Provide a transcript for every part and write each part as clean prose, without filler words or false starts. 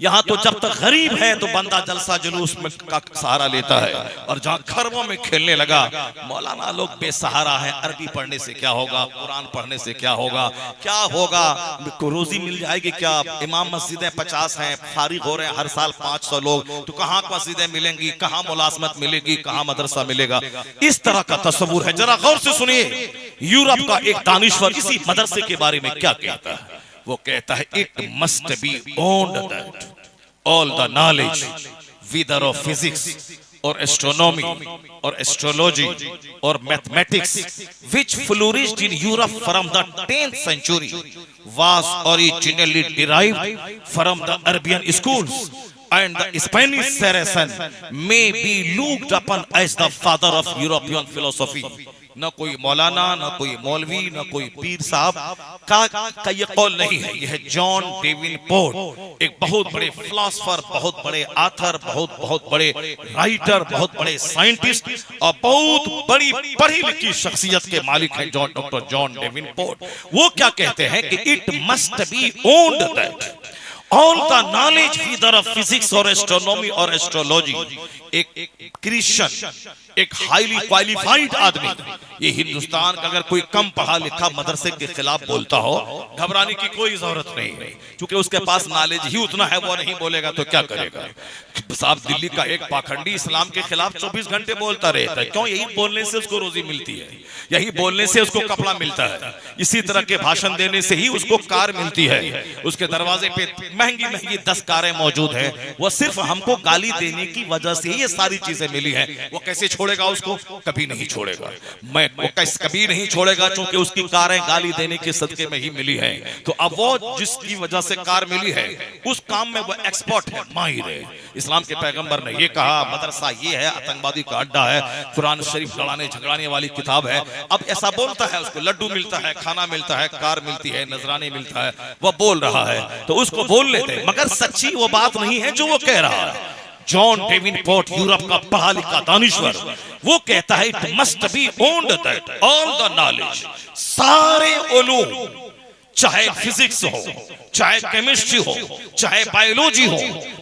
यहाँ तो जब तक गरीब है तो बंदा जलसा जुलूस में का सहारा लेता है, और जहाँ खरबों में खेलने लगा, मौलाना लोग बेसहारा हैं, अरबी पढ़ने से क्या होगा, कुरान पढ़ने से क्या होगा, क्या होगा, रोजी मिल जाएगी क्या, इमाम मस्जिदें 50 हैं, फारिग हो रहे हैं हर साल 500 लोग, तो कहाँ मस्जिदें मिलेंगी, कहाँ मुलाजमत मिलेगी, कहाँ मदरसा मिलेगा। इस तरह का तस्वुर है। जरा गौर से सुनिए, यूरोप का एक दानिश्वर इसी मदरसे के बारे में क्या कहता है। वो कहता है, it must be owned that all the knowledge whether of physics और एस्ट्रोनॉमी और एस्ट्रोलॉजी और mathematics which flourished in Europe from the 10th century was originally derived from the Arabian schools, and the Spanish Saracen may be looked upon as the father of European philosophy। न कोई मौलाना, न कोई मौलवी, न कोई पीर साहब का ये कौल नहीं है। यह है जॉन डेविनपोर्ट, एक बहुत बड़े फिलोसोफर, बहुत बड़े आथर, बहुत बड़े राइटर, बहुत बड़े साइंटिस्ट और बहुत बड़ी पढ़ी लिखी शख्सियत के मालिक हैं डॉक्टर जॉन डेविनपोर्ट। वो क्या कहते हैं कि it must be owned that all the knowledge whether of physics और एस्ट्रोनॉमी और एस्ट्रोलॉजी। एक क्रिश्चियन, एक हाईली क्वालिफाइड आदमी, ये हिंदुस्तान का अगर कोई कम पढ़ा लिखा मदरसे के खिलाफ बोलता हो, घबराने की कोई जरूरत नहीं है, क्योंकि उसके पास नॉलेज ही उतना है। वो नहीं बोलेगा तो क्या करेगा। साहब दिल्ली का एक पाखंडी इस्लाम के खिलाफ 24 घंटे बोलता रहता है। क्यों? यही बोलने से उसको रोजी मिलती है, यही बोलने से उसको कपड़ा मिलता है, इसी तरह के भाषण देने से ही उसको कार मिलती है। उसके दरवाजे पे महंगी महंगी 10 कारें मौजूद हैं। वो सिर्फ हमको गाली देने की वजह से ये सारी चीजें मिली हैं। वो कैसे छोड़ेगा उसको? कभी नहीं छोड़ेगा। वो कभी नहीं छोड़ेगा, क्योंकि उसकी कारें गाली देने के सदके में ही मिली है। तो अब वो जिसकी वजह से कार मिली है, उस काम में वो एक्सपर्ट है, माहिर है। इस्लाम के पैगंबर ने ये कहा, मदरसा ये है, आतंकवादी का अड्डा है, कुरान शरीफ लड़ाने झगड़ाने वाली किताब है। अब ऐसा बोलता है, उसको लड्डू मिलता है, खाना मिलता है, कार मिलती है, नजराने मिलता है, वो बोल रहा है तो उसको बोल लेते हैं, मगर सच्ची वो बात नहीं है जो वो कह रहा है। जॉन डेविनपोर्ट, यूरोप का पढ़ा लिखा दानिश्वर, वो कहता है it must be owned that all the knowledge, सारे उलूम, चाहे फिजिक्स हो, चाहे केमिस्ट्री हो, चाहे बायोलॉजी हो।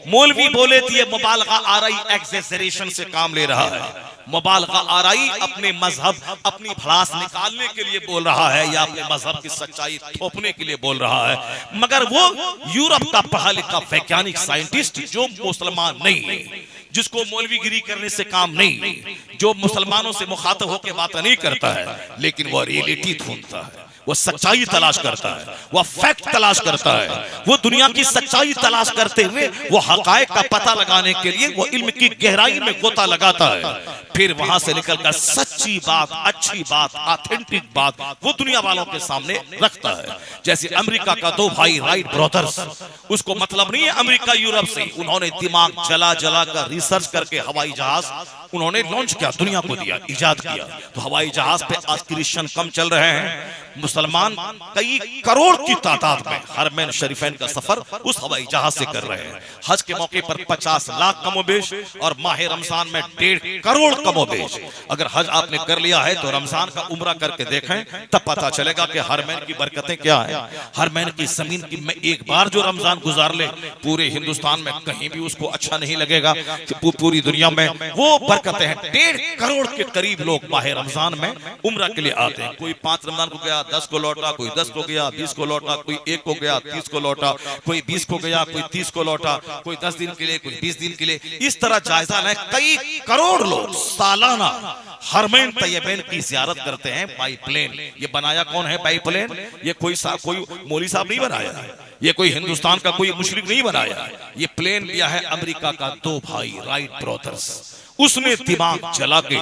मौलवी बोले तो ये मुबालगा आराई, एक्सेजरेशन से काम ले रहा है। मुबालगा आराई अपने मजहब, अपनी भड़ास निकालने के लिए बोल रहा है, या अपने मजहब की सच्चाई थोपने के लिए बोल रहा है। मगर वो यूरोप का पढ़ा लिखा वैज्ञानिक साइंटिस्ट, जो मुसलमान नहीं है, जिसको मौलवीगिरी करने से काम नहीं, जो मुसलमानों से मुखातब होकर बात नहीं करता है, लेकिन वो रियलिटी ढूंढता है, वो सच्चाई तलाश करता है, वो फैक्ट तलाश करता है। वो दुनिया की सच्चाई तलाश करते हुए वो हकायक का पता लगाने के लिए वो इल्म की गहराई में गोता लगाता है। फिर वहां से निकलकर सच्ची बात, अच्छी बात, ऑथेंटिक बात वो दुनिया वालों के सामने रखता है। जैसे अमेरिका का 2 भाई राइट ब्रदर्स, उसको मतलब नहीं है अमेरिका यूरोप से, उन्होंने दिमाग जला जला कर रिसर्च करके हवाई जहाज उन्होंने लॉन्च किया, दुनिया को दिया, इजाद किया। तो हवाई जहाज पे आज क्रिश्चियन कम चल रहे हैं, मुसलमान कई करोड़ की तादाद में हरमैन शरीफैन का सफर उस हवाई जहाज से कर रहे हैं। हज के मौके पर 50 लाख कमोबेश और माह रमजान में 1.5 करोड़ कमोबेश। अगर हज आपने कर लिया है तो रमजान का उम्रा करके देखें, तब पता चलेगा कि हरमैन की बरकतें क्या है। हरमैन की जमीन की में एक बार जो रमजान गुजार ले, पूरे हिंदुस्तान में कहीं भी उसको अच्छा नहीं लगेगा कि पूरी दुनिया में वो बरकतें हैं। 1.5 करोड़ के करीब लोग माह रमजान में उम्रा के लिए आते हैं। कोई 5 रमजान को गया, 10 को लौटा, कोई 10 को गया, 20 को लौटा, कोई 1 को गया, 30 को लौटा, कोई 20 को गया, कोई 30 को लौटा, कोई 10 दिन के लिए, कोई 20 दिन के लिए। इस तरह जायजा है, कई करोड़ लोग सालाना हरमैन तैयबैन की ज़ियारत करते हैं बाई प्लेन। ये बनाया कौन है बाई प्लेन? ये कोई मौलवी साहब नहीं बनाया, ये कोई हिंदुस्तान का कोई मुशरिक नहीं बनाया। ये प्लेन दिया है अमेरिका का 2 भाई राइट ब्रदर्स, उसने दिमाग जला के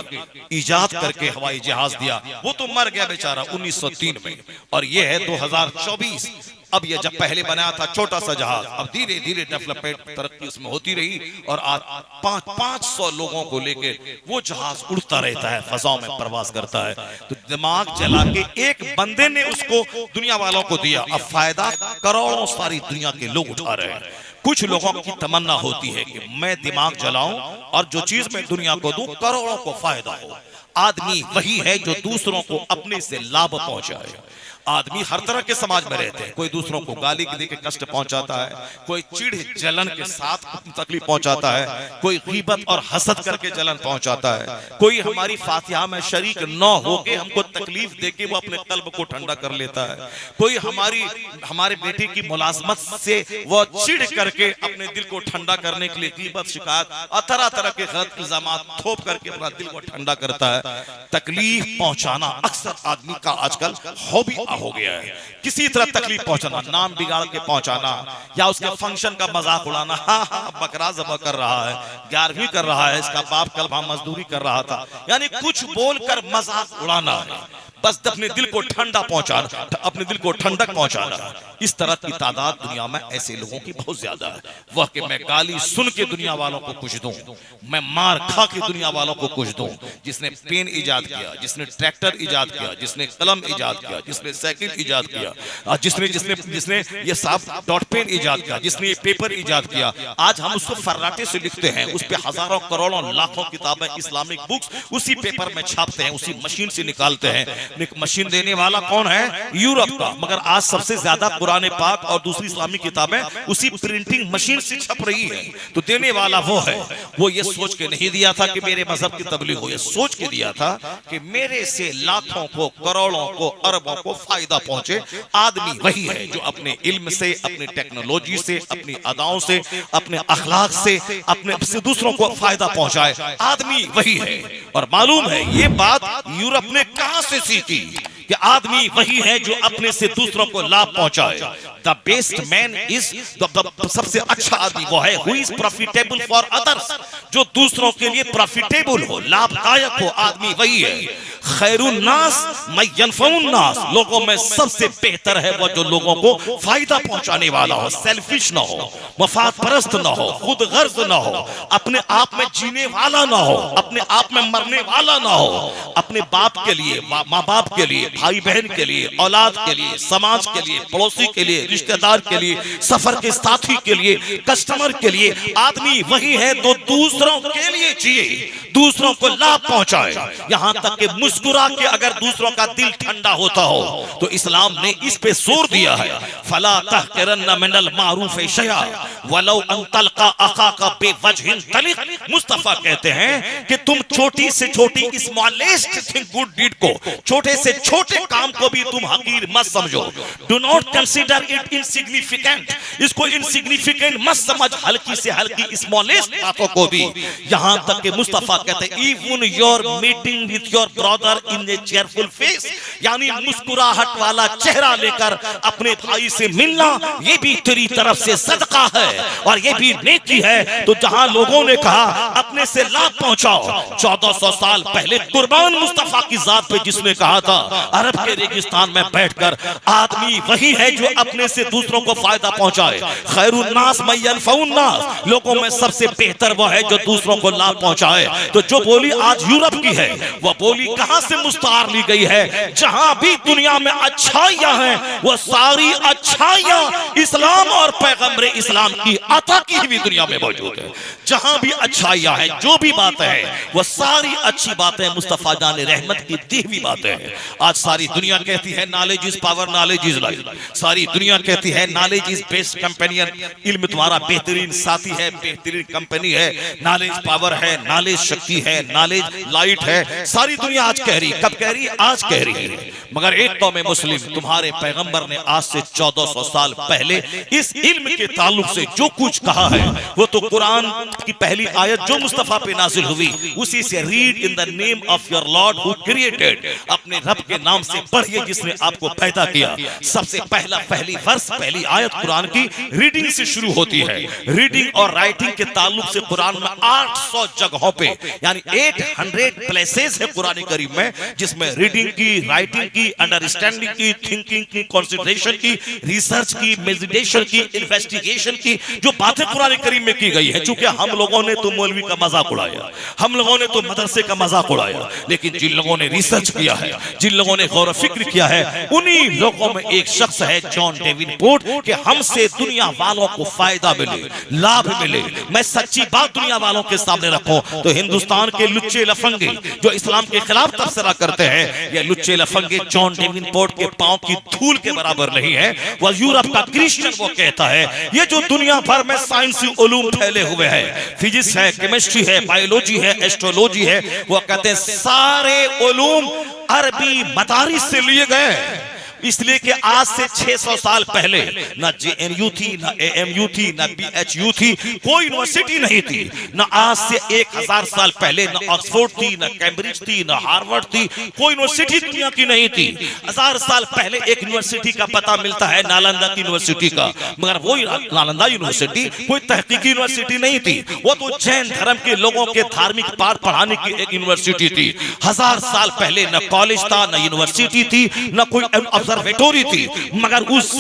इजाद करके हवाई जहाज दिया। वो तो मर गया बेचारा 1903 में, और ये है 2024। अब ये जब पहले बनाया था छोटा सा जहाज, अब धीरे धीरे डेवलपमेंट तरक्की उसमें होती रही, और आज 500 लोगों को लेके वो जहाज उड़ता रहता है, फजाओं में प्रवास करता है। तो दिमाग जला के एक बंदे ने उसको दुनिया वालों को दिया, अब फायदा करोड़ों सारी दुनिया के लोग उठा रहे हैं। कुछ लोगों की तमन्ना होती है कि मैं दिमाग जलाऊं और जो चीज मैं दुनिया को दूं करोड़ों को फायदा हो। आदमी वही है जो दूसरों को अपने से लाभ पहुंचाए। आदमी हर तरह के समाज में रहते हैं, कोई दूसरों को गाली देके कष्ट पहुंचाता है, कोई चिढ़ जलन के साथ तकलीफ पहुंचाता है, कोई गीबत और हसद करके जलन पहुंचाता है, कोई हमारी फातिहा में शरीक न होके हमको तकलीफ देके वो अपने कल्ब को ठंडा कर लेता है, कोई हमारे बेटे की मुलाजमत से वो चिढ़ करके अपने दिल को ठंडा करने के लिए गीबत शिकायत और तरह तरह के गलत इल्जामात थोप करके अपना दिल को ठंडा करता है। तकलीफ पहुंचाना अक्सर आदमी का आजकल हॉबी हो गया है, किसी तरह तकलीफ पहुंचाना, नाम बिगाड़ के पहुंचाना या उसके फंक्शन का मजाक उड़ाना। हाँ, बकरा ज़बह कर रहा है, 11वीं कर रहा है, इसका बाप कल वहां मजदूरी कर रहा था, यानी कुछ बोलकर मजाक उड़ाना है, बस अपने दिल को ठंडा पहुंचाना, अपने दिल को ठंडक पहुंचाना। इस तरह की तादाद दुनिया में ऐसे लोगों की बहुत ज्यादा है। वह कि मैं गाली सुन के दुनिया वालों को कुछ दूं, मैं मार खा के दुनिया वालों को कुछ दूं। जिसने पेन इजाद किया, जिसने ट्रैक्टर इजाद किया, जिसने कलम इजाद किया, जिसने साइकिल इजाद किया, जिसने जिसने जिसने ये साफ डॉट पेन इजाद किया, जिसने ये पेपर इजाद किया, आज हम उसको फर्राटे से लिखते हैं, उस पे हजारों करोड़ों लाखों किताबें इस्लामिक बुक्स उसी पेपर में छापते हैं, उसी मशीन से निकालते हैं। मशीन देने वाला कौन है? यूरोप का। मगर आज सबसे ज्यादा कुरान पाक और दूसरी इस्लामी किताबें उसी प्रिंटिंग मशीन से छप रही है। तो देने वाला वो है, वो ये सोच के नहीं दिया था कि मेरे मजहब की तबलीग हो, ये सोच के दिया था कि मेरे से लाखों को, करोड़ों को, अरबों को फायदा पहुंचे। आदमी वही है जो अपने इल्म से, अपनी टेक्नोलॉजी से, अपनी अदाओं से, अपने अखलाक से, अपने से दूसरों को फायदा पहुंचाए। आदमी वही है। और मालूम है ये बात यूरोप ने कहां से सीखी कि आदमी वही है जो अपने से दूसरों को लाभ पहुंचाए। द बेस्ट मैन इज, सबसे अच्छा आदमी वो है who is profitable for others, जो दूसरों के लिए प्रॉफिटेबल हो, लाभदायक हो। आदमी वही है। खैरुन नास मैं यनफउन नास, लोगों में सबसे बेहतर है वो जो लोगों को फायदा पहुंचाने वाला हो, सेल्फिश ना हो, मफाद परस्त ना हो, खुद गर्ज ना हो, अपने आप में जीने वाला ना हो, अपने आप में मरने वाला ना हो। अपने बाप के लिए, माँ बाप के लिए, भाई बहन के लिए, औलाद के लिए, समाज के लिए, पड़ोसी के लिए, रिश्तेदार के लिए, सफर के साथी के लिए, कस्टमर के लिए। आदमी वही है जो दूसरों के लिए जिए, दूसरों को लाभ पहुंचाए। यहां तक कि मुस्कुरा के अगर दूसरों का दिल ठंडा होता हो तो इस्लाम ने इस पे जोर दिया है। फला तहकिरन्न मिनल मारूफ शैआ वलौ अन तल्का अखाका बिवजहिन तलिक। मुस्तफा कहते हैं कि तुम छोटी से छोटी स्मॉलेस्ट थिंग गुड डीड को, छोटे से छोटे काम को भी तुम हकीर मत समझो। Do not consider it insignificant, इसको इनसिग्निफिकेंट मत समझ, हल्की से हल्की स्मॉलेस्ट बातों को भी। यहां तक कि मुस्तफा कहते हैं even your meeting with your brother in A cheerful face, यानी मुस्कुराहट वाला चेहरा लेकर अपने भाई से मिलना, ये भी तेरी तरफ से सदका है और ये भी नेकी है। तो जहां लोगों ने कहा अपने से लाभ पहुंचाओ, 1400 साल पहले कुर्बान मुस्तफा की जात पे जिसने कहा था अरब के रेगिस्तान में बैठकर, आदमी वही है जो अपने से दूसरों को फायदा पहुंचाए। खैरुन नास मैं यनफउन नास, लोगों में सबसे बेहतर वो है जो दूसरों को लाभ पहुंचाए। तो जो बोली आज यूरोप की है, वह बोली कहां से मुस्तार ली गई है? जहां भी दुनिया में अच्छाइयां हैं, वो सारी अच्छाइयां इस्लाम और पैगंबर इस्लाम की अता की हुई दुनिया में मौजूद है। जहां भी अच्छाइयां हैं, जो भी बातें हैं, वो सारी अच्छी बातें मुस्तफा जान रहमत की दी हुई बातें हैं। आज सारी दुनिया कहती है knowledge is power, knowledge is life. सारी दुनिया कहती है नॉलेज इज बेस्ट कंपेनियन, इल्म तुम्हारा बेहतरीन साथी है, बेहतरीन कंपनी है। नॉलेज पावर है, नॉलेज शक्ति है, नॉलेज लाइट है। सारी दुनिया आज कह रही, कब कह रही? आज कह रही है। मगर एक कौम मुस्लिम, तुम्हारे पैगंबर ने आज से 1400 साल पहले इस इल्म के ताल्लुक से जो कुछ कहा है, वो तो कुरान की पहली आयत जो मुस्तफा पे नाजिल हुई, उसी से read in the name of your Lord who created, अपने रब के नाम से पढ़िए जिसने आपको पैदा किया। सबसे पहली वर्ष, पहली आयत कुरान की रीडिंग से शुरू होती है। रीडिंग और राइटिंग के ताल्लुक से कुरान में 800 जगहों पे, यानी 800 प्लेसेस है कुरान करीम में, जिसमें रीडिंग की, राइटिंग की, अंडरस्टैंडिंग की, थिंकिंग की, कंसिडरेशन की, रिसर्च की, मेडिटेशन की, इन्वेस्टिगेशन की जो बातें कुरान करीम में की गई है। चूंकि हम लोगों ने तो मौलवी का मजाक उड़ाया, हम लोगों ने तो मदरसे का मजाक उड़ाया, लेकिन जिन लोगों ने रिसर्च किया है, जिन लोगों ने गौर फिक्र किया है, उन्हीं लोगों में एक शख्स है जॉन डेवनपोर्ट कि हमसे दुनिया वालों को फायदा मिले, लाभ मिले। मैं सच्ची बात दुनिया वालों के सामने रखूं तो हिंदुस्तान के लुच्चे लफंगे जो इस्लाम के खिलाफ तबसरा करते हैं, ये लुच्चे लफंगे जॉन डेवनपोर्ट के पांव की धूल के बराबर नहीं है। वह यूरोप का क्रिश्चियन वो कहता है ये जो दुनिया भर में साइंसी उलूम फैले हुए हैं, फिजिक्स है, केमिस्ट्री है, बायोलॉजी है, एस्ट्रोलॉजी है, वो कहते हैं सारे उलूम अरबी मदारिस से लिए गए हैं। इसलिए कि आज से 600 साल पहले ना JNU थी, ना AMU थी, ना BHU थी, कोई यूनिवर्सिटी नहीं थी। ना आज से 1000 साल पहले ना ऑक्सफोर्ड थी, ना कैम्ब्रिज थी, ना हार्वर्ड थी, कोई यूनिवर्सिटी दुनिया की नहीं थी। 1000 साल पहले एक यूनिवर्सिटी का पता मिलता है, नालंदा की यूनिवर्सिटी का, मगर वो नालंदा यूनिवर्सिटी कोई तहकीकी यूनिवर्सिटी नहीं थी, वो तो जैन धर्म के लोगों के धार्मिक पाठ पढ़ाने की एक यूनिवर्सिटी थी। 1000 साल पहले न कॉलेज था, न यूनिवर्सिटी थी, न कोई ऑब्जर्वेटोरी थी। मगर उस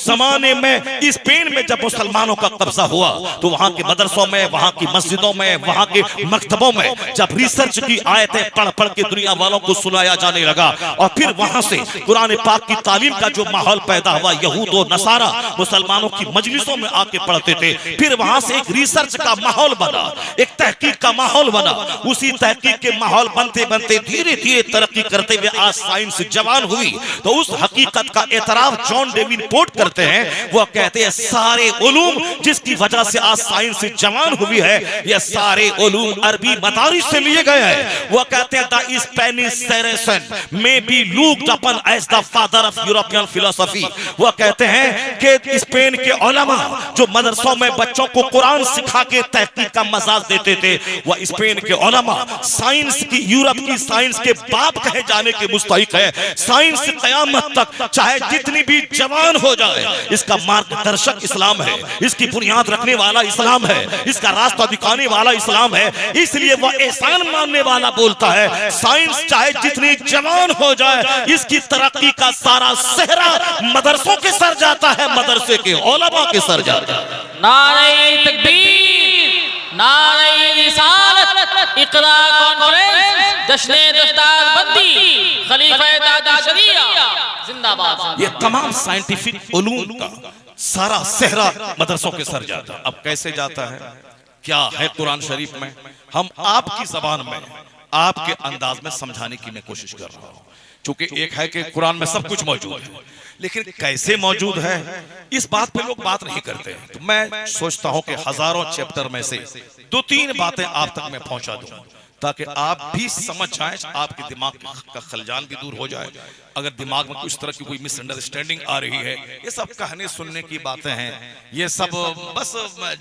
जमाने में स्पेन में जब मुसलमानों का कब्जा हुआ तो वहां के मदरसों में, वहां की मस्जिदों में, वहां के मकतबों में जब रिसर्च की आयतें पढ़ पढ़ के दुनिया वालों को सुनाया जाने लगा और फिर वहां से कुरान पाक की तालीम का जो माहौल पैदा हुआ, यहूद और नसारा मुसलमानों की मजलिसों में आके पढ़ते थे। फिर वहां से एक रिसर्च का माहौल बना, एक तहकीक का माहौल बना। उसी तहकीक के माहौल बनते बनते धीरे धीरे तरक्की करते हुए आज साइंस जवान हुई। तो उस हकीकत का एतराफ जॉन डेवनपोर्ट करते हैं। वो कहते हैं सारे उलूम जिसकी वजह से आज साइंस जवान हुई है, ये सारे उलूम अरबी मदारिस से लिए गए हैं। वो कहते हैं the Spanish Saracen may be looked upon as the father of European philosophy. वो कहते हैं कि स्पेन के उलमा जो मदरसों में बच्चों को कुरान सिखा के तहकीक का मजाज देते थे, वह स्पेन के उलमा साइंस की, यूरोप की साइंस के बाप कहे जाने के मुस्तहिक है। साइंस कयामत तक चाहे जितनी भी जवान हो जाए, इसका मार्गदर्शक इस्लाम है, इसकी बुनियाद रखने वाला इस्लाम है, इसका रास्ता दिखाने वाला इस्लाम है। इसलिए वह एहसान मानने वाला बोलता है साइंस चाहे जितनी जवान हो जाए, इसकी तरक्की का सारा सेहरा मदरसों के सर जाता है, मदरसे के उलमा के सर जाता है। नारे तकबीर, नारे रिसालत, इकरा कॉन्फ्रेंस, जश्न दस्तारबंदी, खलीफा ताज शरिया जिंदाबाद। ये तमाम साइंटिफिक उलूम का सारा सेहरा मदरसों के सर जाता है। अब कैसे जाता है, क्या है कुरान शरीफ में, हम आपकी जबान में, आपके अंदाज में समझाने की मैं कोशिश कर रहा हूं। चूंकि एक है कि कुरान में सब कुछ मौजूद है, लेकिन कैसे मौजूद है इस बात पे लोग बात नहीं करते। तो मैं सोचता हूं कि हजारों चैप्टर में से 2-3 बातें आप तक मैं पहुंचा दूं ताकि आप भी समझ जाएं, आपके दिमाग का खलजान भी दूर हो जाए। अगर दिमाग में कुछ तरह की कोई मिसअंडरस्टैंडिंग आ रही है, ये सब कहने सुनने की बातें हैं, ये सब बस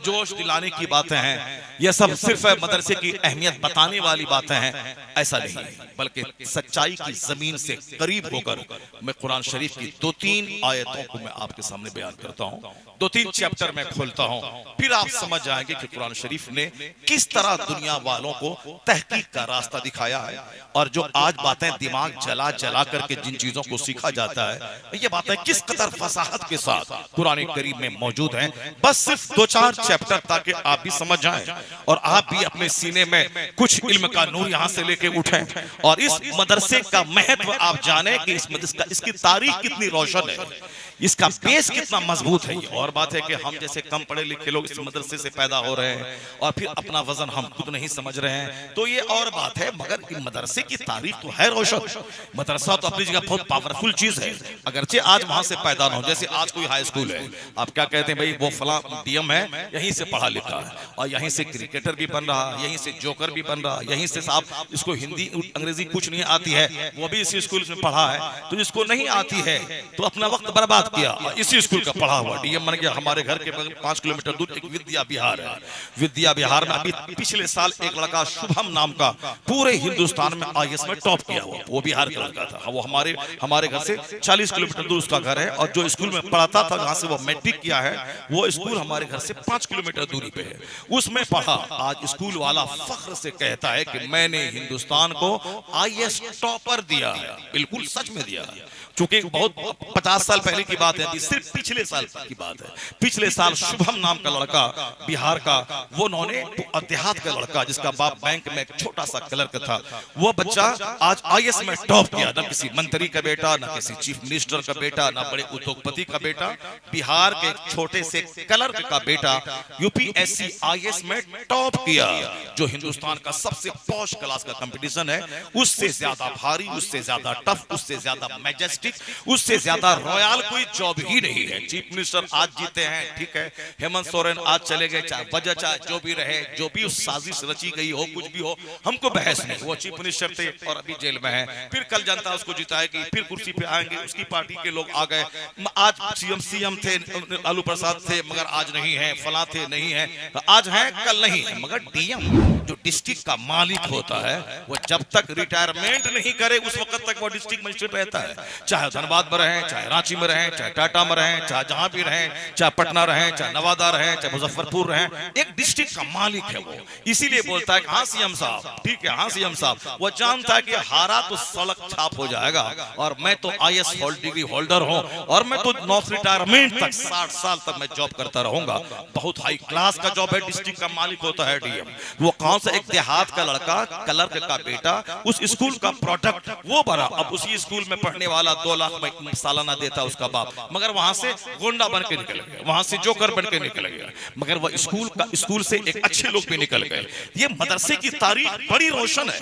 जोश दिलाने की बातें हैं, ये सब सिर्फ मदरसे की अहमियत बताने वाली बातें हैं, ऐसा नहीं, बल्कि सच्चाई की जमीन से करीब होकर मैं कुरान शरीफ की 2-3 आयतों को मैं आपके सामने बयान करता हूँ, 2-3 चैप्टर में खोलता हूँ, फिर आप समझ जाएंगे कि कुरान शरीफ ने किस तरह दुनिया वालों को तहकीक का रास्ता दिखाया है। और जो आज बातें दिमाग जला जला करके जिन चीजों को सीखा जाता है, ये बातें किस कदर फसाहत के साथ कुरान करीम में मौजूद हैं। बस सिर्फ 2-4 चैप्टर ताकि आप भी समझ जाएं और आप भी अपने सीने में कुछ इल्म का नूर यहाँ से लेके उठें और इस मदरसे का महत्व आप जाने कि इस मदरसे इसकी तारीख कितनी रोशन है, इसका बेस कितना मजबूत है। और बात है कि हम जैसे कम पढ़े लिखे लोग इस मदरसे से पैदा हो रहे हैं और फिर अपना वजन हम खुद नहीं समझ रहे हैं, तो ये और बात है। मगर मदरसे की तारीख तो है रोशन। मदरसा तो अपनी जगह बहुत पावरफुल चीज है, अगरचे आज वहां से पैदा ना हो। जैसे आज कोई हाई स्कूल है, आप क्या कहते हैं, भाई वो फला DM है, यहीं से पढ़ा लिखा है और यहीं से क्रिकेटर भी बन रहा, यहीं से जोकर भी बन रहा, यहीं से साहब इसको हिंदी अंग्रेजी कुछ नहीं आती है, वो भी इसी स्कूल में पढ़ा है। तो जिसको नहीं आती है तो अपना वक्त बर्बाद किया, इसी स्कूल का पढ़ा हुआ DM बन गया। हमारे घर के बगल 5 किलोमीटर दूर एक विद्या विहार है, विद्या विहार में अभी पिछले साल एक लड़का शुभम नाम का पूरे हिंदुस्तान में IAS में टॉप किया हुआ, वो बिहार का लड़का था। वो हमारे घर से 40 किलोमीटर दूर उसका घर है और जो स्कूल में पढ़ाता था जहाँ से वो मैट्रिक किया है, वो स्कूल हमारे घर से 5 किलोमीटर दूरी पे है, उसमें पढ़ा। आज स्कूल वाला फख्र से कहता है कि मैंने हिंदुस्तान को IAS टॉपर दिया है। बिल्कुल सच में दिया है, चूंकि बहुत 50 साल पहले की बात है, सिर्फ पिछले साल की बात है। पिछले साल शुभम नाम का लड़का बिहार का, वो उन्होंने देहात का लड़का जिसका बाप बैंक में एक छोटा सा क्लर्क था, वो बच्चा आज IAS में टॉप किया। ना किसी मंत्री का बेटा, ना किसी चीफ मिनिस्टर का बेटा, ना बड़े उद्योगपति का बेटा, बिहार के एक छोटे से क्लर्क का बेटा UPSC IAS में टॉप किया। जो हिंदुस्तान का सबसे पॉश क्लास का कंपटीशन है, उससे ज्यादा भारी, उससे ज्यादा टफ, उससे ज्यादा मैजेस्टिक, उससे ज्यादा रॉयल कोई जॉब ही नहीं है। चीफ मिनिस्टर आज जीते हैं, ठीक है, हेमंत सोरेन आज चले गए, चाहे वजह चाहे जो भी रहे, जो भी उस साजिश रची गई हो, कुछ भी हो, हमको बहस नहीं। वो चीफ मिनिस्टर थे और अभी जेल में है, फिर कल जनता उसको जिताएगी, फिर कुर्सी पे आएंगे, उसकी पार्टी के लोग आ गए। आज CM थे, लालू प्रसाद थे, मगर आज नहीं है, फला थे, नहीं है, आज है, कल नहीं है। मगर DM जो डिस्ट्रिक्ट का मालिक होता है, वो जब तक रिटायरमेंट नहीं करे उस वक्त तक वो डिस्ट्रिक्ट मजिस्ट्रेट रहता है। चाहे धनबाद में रहे, चाहे रांची में रहे, चाहे टाटा में रहे, चाहे जहां भी रहे, चाहे पटना रहे, चाहे नवादा रहे, चाहे मुजफ्फरपुर रहे, एक डिस्ट्रिक्ट का मालिक है वो। इसीलिए बोलता है कि हाँ CM साहब, ठीक है, हाँ CM साहब। वो जानता है कि हारा तो सड़क छाप हो जाएगा, और मैं तो IAS डिग्री होल्डर हूं, और मैं तो नॉफ रिटायरमेंट तक 60 साल तक मैं जॉब करता रहूंगा। बहुत हाई क्लास का जॉब है, डिस्ट्रिक्ट का मालिक होता है DM। वो कौन सा एक देहात का लड़का, क्लर्क का बेटा, उस स्कूल का प्रोडक्ट वो बना। अब उसी स्कूल में पढ़ने वाला 2 लाख सालाना देता उसका बाप, मगर वहां से गुंडा बन के निकल गया, वहां से जोकर बन के निकल गया, मगर वो स्कूल से एक अच्छे लोग भी निकल गए। ये मदरसे की तारीख बड़ी रोशन है।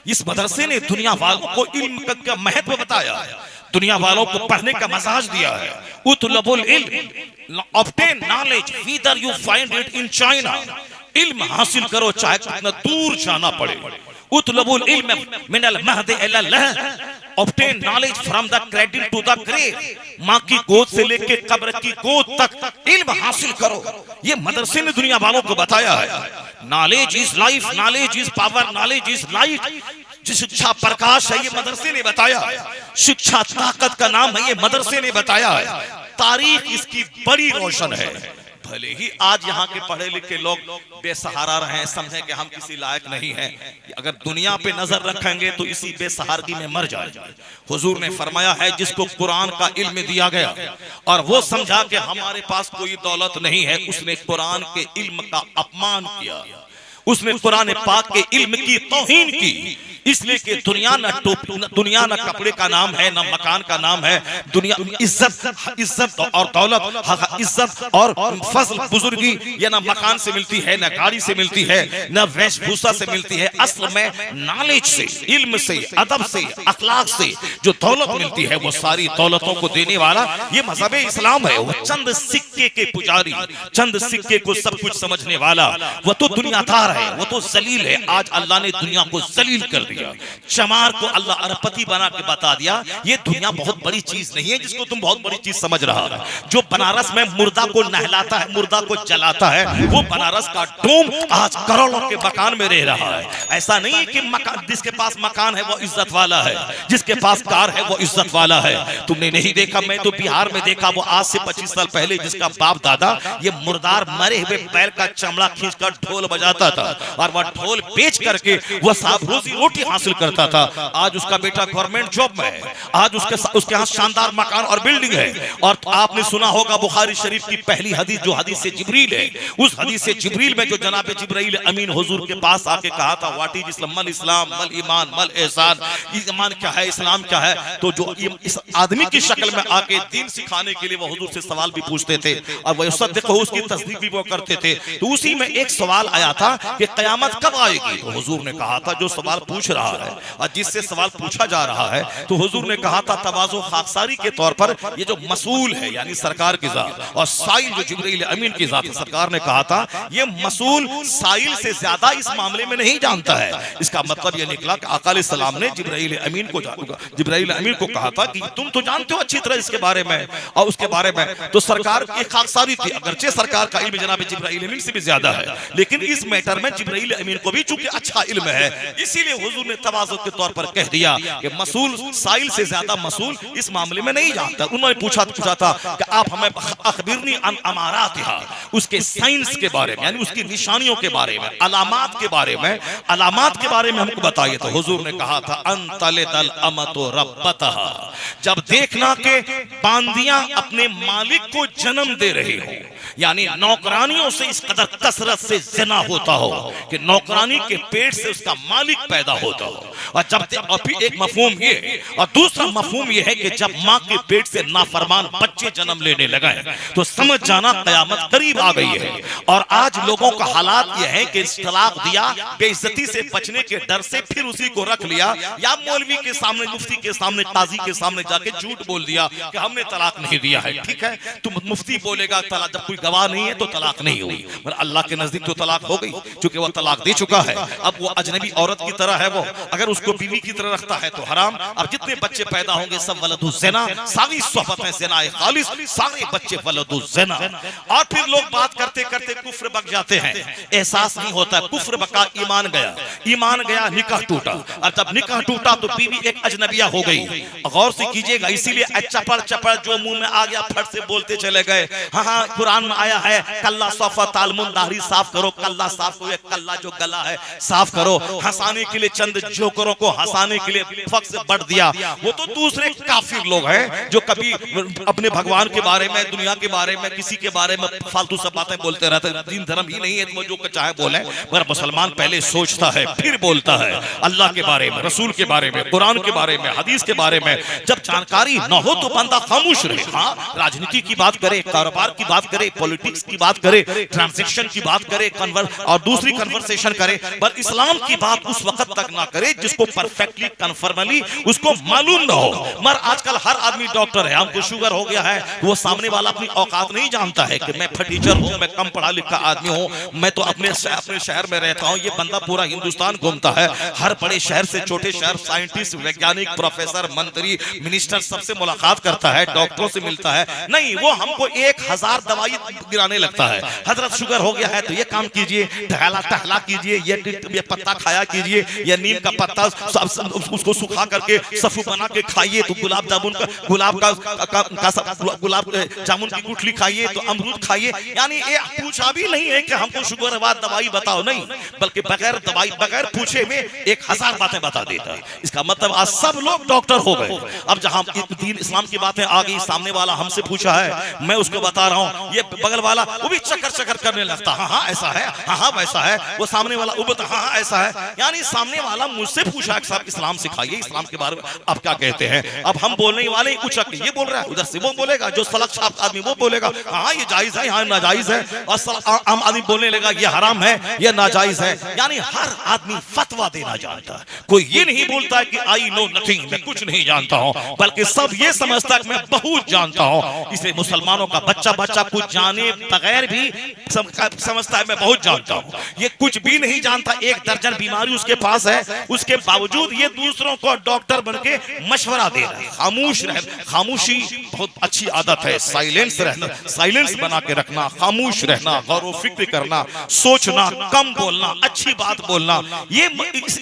इस मदरसे ने दुनिया वालों को इल्म का महत्व बताया, दुनिया वालों को पढ़ने का मजाज दिया है। उतलबुल इल्म, obtain knowledge whether you find it in China. इल्म हासिल करो चाहे कितना दूर जाना पड़े। उतलबुल इल्म मिनल महद इला लह, obtain knowledge from the cradle to the grave. माँ की गोद से लेके कब्र की गोद तक इल्म हासिल करो, ये मदरसे ने दुनिया वालों को बताया है। Knowledge is life, knowledge is power, knowledge is light. जो शिक्षा प्रकाश है, ये मदरसे ने बताया है। शिक्षा ताकत का नाम है, ये मदरसे ने बताया है। तारीख इसकी बड़ी रोशन है। भले ही आज यहाँ के पढ़े लिखे लोग बेसहारा रहे, समझें कि हम किसी लायक नहीं हैं, अगर दुनिया पे नजर रखेंगे तो इसी बेसहारगी में मर जाए। हुजूर ने फरमाया है, जिसको कुरान का इल्म दिया गया और वो समझा कि हमारे पास कोई दौलत नहीं है, उसने कुरान के इल्म का अपमान किया, उसने कुरान पाक के इल्म की तौहीन की। इसलिए कि दुनिया न टोपी, दुनिया न कपड़े का नाम है, न मकान का नाम है। दुनिया इज्जत और दौलत, इज्जत और फजल बुजुर्गी ये न मकान से मिलती है, न गाड़ी से मिलती है, न वेशभूषा से मिलती है। असल में नॉलेज से, इल्म से, अदब से, अखलाक से जो दौलत मिलती है, वो सारी दौलतों को देने वाला ये मजहब इस्लाम है। वो चंद सिक्के के पुजारी, चंद सिक्के को सब कुछ समझने वाला, वो तो दुनियादार है, वो तो जलील है। आज अल्लाह ने दुनिया को जलील कर दिया। चमार को अल्लाह अरबपति बना के बता दिया, ये दुनिया बहुत बड़ी चीज नहीं है जिसको तुम बहुत बड़ी चीज समझ रहा है। जो बनारस में मुर्दा को नहलाता है, मुर्दा को जलाता है, वो बनारस का डोम आज करोड़ों के मकान में रह रहा है। ऐसा नहीं है कि मकान, जिसके पास मकान है वो इज्जत वाला है, जिसके पास कार है वो इज्जत वाला है। तुमने नहीं देखा, मैं तो बिहार में देखा, वो आज से 25 साल पहले जिसका बाप दादा ये मुर्दार मरे हुए बैल का चमड़ा खींचकर ढोल बजाता था और वह ढोल बेच करके वह साहब रोजी रोटी हासिल करता था, आज उसका बेटा गवर्नमेंट जॉब में है, आज उसके यहाँ शानदार मकान और बिल्डिंग है। और आपने सुना होगा बुखारी शरीफ की पहली हदीस जो हदीस से जिब्रील है, उस हदीस से जिब्रील में जो जनाब जिब्राइल अमीन हुजूर के पास आके कहा था, व्हाट इज इस्लाम, मल इस्लाम, मल ईमान, मल एहसान, ईमान क्या है, इस्लाम क्या है। तो जो इस आदमी की शक्ल में आके दीन सिखाने के लिए वो हुजूर से सवाल भी पूछते थे और वह सद्दिक़हू, उसकी तस्दीक भी वो करते थे। तो उसी में एक सवाल आया था कि क़यामत कब आएगी। तो हुजूर ने कहा था, जो सवाल पूछ रहा है और जिससे सवाल पूछा जा रहा है, तो हुजूर ने कहा था तवाज़ो खाकसारी के तौर पर ये जो मसूल है यानी सरकार की जात और साइल जो जिब्रील अमीन की जात है, सरकार ने कहा था ये मसूल साइल से ज्यादा इस मामले में नहीं जानता है। इसका मतलब ये निकला कि आका अलैहिस्सलाम ने जिब्राइल अमीन को कहा था कि तुम तो जानते हो अच्छी तरह इसके बारे में और उसके बारे में। तो सरकार की खाकसारी थी, अगरचे सरकार का इल्म जनाब जिब्राइल अमीन से भी ज्यादा है, लेकिन इस मैटर में जिब्राइल अमीन को भी चूंकि अच्छा इल्म है, इसीलिए हुजूर हुजूर ने तवाज़ुन के तौर पर कह दिया कि मसूल साइल से ज्यादा मसूल इस मामले में नहीं जानता। उन्होंने पूछा था कि आप हमें अखबिरनी अन अमारातिहा, उसके साइंस के बारे में, यानी उसकी निशानियों के बारे में, अलामात के बारे में हमको बताइए। तो हुजूर ने कहा था अंतलिदल अमतु रब्बतहा, जब देखना के बांदियां अपने मालिक को जन्म दे रही हो, यानी नौकरानियों से इस कदर कसरत से ज़िना होता हो कि नौकरानी के पेट से उसका मालिक पैदा होता हो। और जब एक मफहूम ये, और दूसरा मफहूम ये है कि जब माँ के पेट से नाफरमान बच्चे जन्म लेने लगे तो समझ जाना कयामत करीब आ गई है। और आज लोगों का हालात ये है कि तलाक दिया, बेइज्जती से बचने के डर से फिर उसी को रख लिया, या मौलवी के सामने, मुफ्ती के सामने, काजी के सामने जाके झूठ बोल दिया कि हमने तलाक नहीं दिया है। ठीक है, तुम मुफ्ती बोलेगा तलाक, जब कोई गवाह नहीं है तो तलाक नहीं हुई, मगर अल्लाह के नजदीक तो तलाक हो गई, क्योंकि वो तलाक दे चुका है। अब वो अजनबी औरत की तरह है, वो अगर उसको बीवी की तरह रखता है तो हराम। अब जितने बच्चे पैदा होंगे सब वलदु ज़िना, सारी सोहबतें ज़िना खालिस, सारे बच्चे वलदु ज़िना। और फिर लोग बात करते करते कुफ्र बक जाते हैं, एहसास नहीं होता कुफ्र बका, ईमान गया, निकाह टूटा। और जब निकाह टूटा तो बीवी एक अजनबिया हो गई। गौर से कीजिएगा, इसीलिए चपड़ जो मुंह में आ गया फट से बोलते चले गए। हाँ, कुरान में आया है कल्ला सौफा तालमुन, दाढ़ी साफ करो, कल्ला साफ करो, कल्ला जो गला है साफ करो। हंसाने के लिए चंद जोकरों को हंसाने के लिए फक से बढ़ दिया। वो तो दूसरे काफिर लोग हैं जो कभी अपने भगवान के बारे में, दुनिया के बारे में, किसी के बारे में फालतू सब बातें बोलते रहते हैं। दीन धर्म ही नहीं है तो जो चाहे बोले, मगर मुसलमान पहले सोचता है फिर बोलता है। अल्लाह के बारे में, रसूल के बारे में, कुरान के बारे में, हदीस के बारे में जब जानकारी न हो तो बंदा खामोश रहे। हाँ, राजनीति की बात करे, कारोबार की बात करे, पॉलिटिक्स की बात करे, ट्रांजैक्शन की बात करे, और दूसरी कन्वर्सेशन करे, पर इस्लाम की बात उस वक्त तक ना करे जिसको परफेक्टली कन्फर्मली उसको मालूम ना हो। मगर आजकल हर आदमी डॉक्टर है, हमको शुगर हो गया है, वो सामने वाला अपनी औकात नहीं जानता है कि मैं फटीचर हूँ, मैं कम पढ़ा लिखा आदमी हूँ, मैं तो अपने शहर में रहता हूँ। ये बंदा पूरा हिंदुस्तान घूमता है, हर बड़े शहर से छोटे शहर, साइंटिस्ट, वैज्ञानिक, प्रोफेसर, मंत्री, मिनिस्टर सबसे मुलाकात करता है, डॉक्टरों से मिलता है। नहीं, वो हमको 1000 दवाई गिराने लगता है। हजरत शुगर हो गया है तो ये काम कीजिए, टहला कीजिए, ये पत्ता खाया कीजिए, ये नीम का पत्ता उसको सुखा करके सफू बना के खाइए, तो गुलाब जामुन की गुठली खाइए, तो अमरूद खाइए। यानी ये पूछा भी नहीं है कि हमको शुगर बाद दवाई बताओ, नहीं, बल्कि बगैर दवाई, बगैर पूछे में 1000 बातें बता देता है। इसका मतलब आज सब लोग डॉक्टर हो गए। अब जहां दीन इस्लाम की बातें आ गई, सामने वाला हमसे पूछा है, मैं उसको बता रहा हूं, ये बगल वाला वो भी चक्कर करने लगता, हाँ ऐसा है, हाँ वैसा है। वो सामने वाला उबता, हाँ ऐसा है। यानी सामने वाला मुझसे पूछा कि साहब इस्लाम सिखाइए, इस्लाम के बारे में आप क्या कहते हैं। अब हम बोलने वाले कुछ ये बोल रहा है, उधर से वो बोलेगा, जो सलक छाप आदमी वो बोलेगा हाँ ये जायज है, हाँ नाजायज है, और आम आदमी बोलने लगा ये हराम है, ये नाजायज है। यानी हर आदमी फतवा देना जानता है। कोई ये नहीं बोलता है कि आई नो नथिंग, मैं कुछ नहीं जानता हूं, बल्कि सब ये समझता है कि मैं बहुत जानता हूं। इसे मुसलमानों का बच्चा कुछ जाने बगैर भी समझता है मैं बहुत जानता हूं। ये कुछ भी नहीं जानता, 1 दर्जन बीमारी उसके पास है, उसके बावजूद ये दूसरों को डॉक्टर बनके मशवरा दे रहा है। खामोश रह, खामोशी बहुत अच्छी आदत है। साइलेंस रहना, साइलेंस बना के रखना, खामोश रहना, गौर व फिक्र करना, सोचना, कम बोलना, अच्छी बात बोलना, ये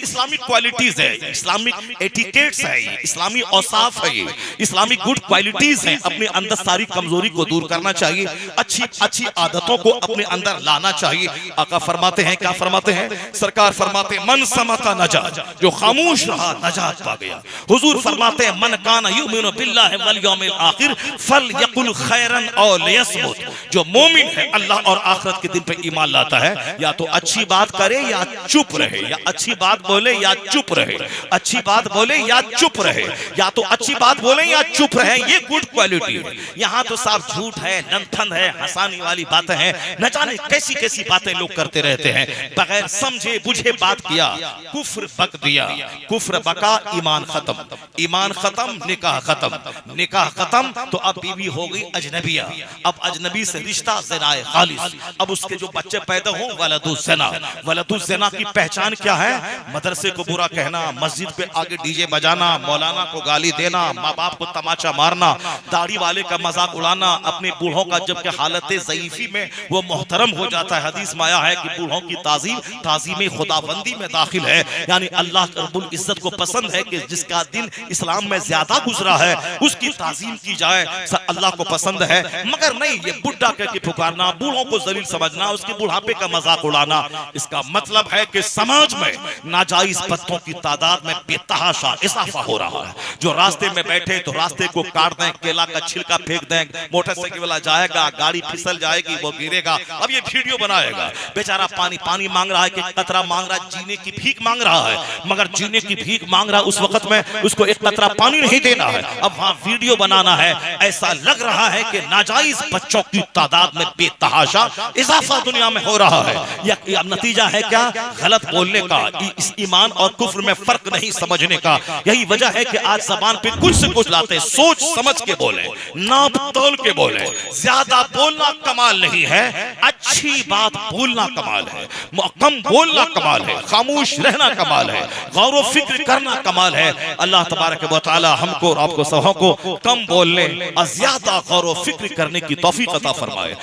इस्लामिक क्वालिटीज है, इस्लामिक एटिकेट्स है, इस्लामी औसाफ है, ये इस्लामिक गुड क्वालिटीज है। अपने अंदर सारी कमजोरी को दूर करना चाहिए, अच्छी आदतों को अपने अंदर लाना चाहिए। आका फरमाते हैं, क्या फरमाते हैं सरकार, फरमाते हैं मन समता नजात, जो खामोश रहा नजात पा गया। हुजूर फरमाते हैं मन काना युमिनु बिल्लाहि वल यौमिल आखिर फलयकुल खैरन औ लियस्मुत, जो मोमिन है अल्लाह और आखिरत के दिन पे ईमान लाता है, या तो अच्छी बात करे या चुप रहे, या अच्छी बात बोले या चुप रहे, अच्छी बात बोले या चुप रहे, या तो अच्छी बात बोले या चुप रहे। ये गुड क्वालिटी है। यहाँ तो साफ झूठ है, नंथन है, हंसाने वाली बातें हैं, न जाने कैसी कैसी बातें लोग करते रहते हैं, बगैर समझे बुझे बात किया, कुफ्र बक दिया, कुफ्र बका, ईमान खत्म, ईमान खत्म, निकाह खत्म, निकाह खत्म, तो अब बीवी हो गई अजनबिया। अब अजनबी से रिश्ता ज़िनाए खालिस। अब उसके जो बच्चे पैदा हो वलदु ज़िना, वलदु ज़िना की पहचान क्या है? मदरसे को बुरा कहना, मस्जिद पे आगे डीजे बजाना, मौलाना को गाली देना, माँ बाप को तमाचा मारना, दाढ़ी वाले का मजाक उड़ाना, अपने बूढ़ों का जबकि हालत ज़ईफी में वो मोहतरम हो जाता है। हदीस में आया है कि बूढ़ों की ताज़ीम खुदाबंदी में दाखिल है। यानी अल्लाह रब्बुल इज्जत को पसंद है कि जिसका दिन इस्लाम में ज्यादा गुजरा है उसकी ताजीम की जाए, अल्लाह को पसंद है। मगर नहीं ये बुढ़ा कह के पुकारना, बूढ़ों को जलील समझना, उसके बुढ़ापे का मजाक उड़ाना, इसका मतलब है कि समाज में नाजायज पत्थरों की तादाद में बेतहाशा इजाफा हो रहा है। जो रास्ते में बैठे तो रास्ते को काट दें, केला का छिलका फेंक दें, मोटरसाइकिल वाला जाएगा, गाड़ी फिसल जाएगी, वो गिरेगा, अब ये वीडियो बनाएगा, बेचारा पानी पानी मांग रहा है कि कतरा मांग रहा है, जीने की भीख मांग रहा है, मगर जीने की भीख मांग रहा है उस वक्त में उसको एक कतरा पानी नहीं देना है, अब वहां वीडियो बनाना है। ऐसा लग रहा है कि नाजायज बच्चों की तादाद में बेतहाशा इजाफा दुनिया में हो रहा है। यह नतीजा है क्या? गलत बोलने का, इस ईमान और कुफ्र में फर्क नहीं समझने का। यही वजह है कि आज जबान पे कुछ से कुछ लाते, सोच समझ के बोले, नाप तोल के बोले। ज्यादा बोलना कमाल नहीं है, अच्छी बात बोलना कमाल है, कम बोलना कमाल है, खामोश रहना कमाल है, गौर व फिक्र करना कमाल है। अल्लाह तबारक व तआला हमको और आपको सबों को कम बोलने और ज्यादा गौर व फिक्र करने की तौफीक अता फरमाए।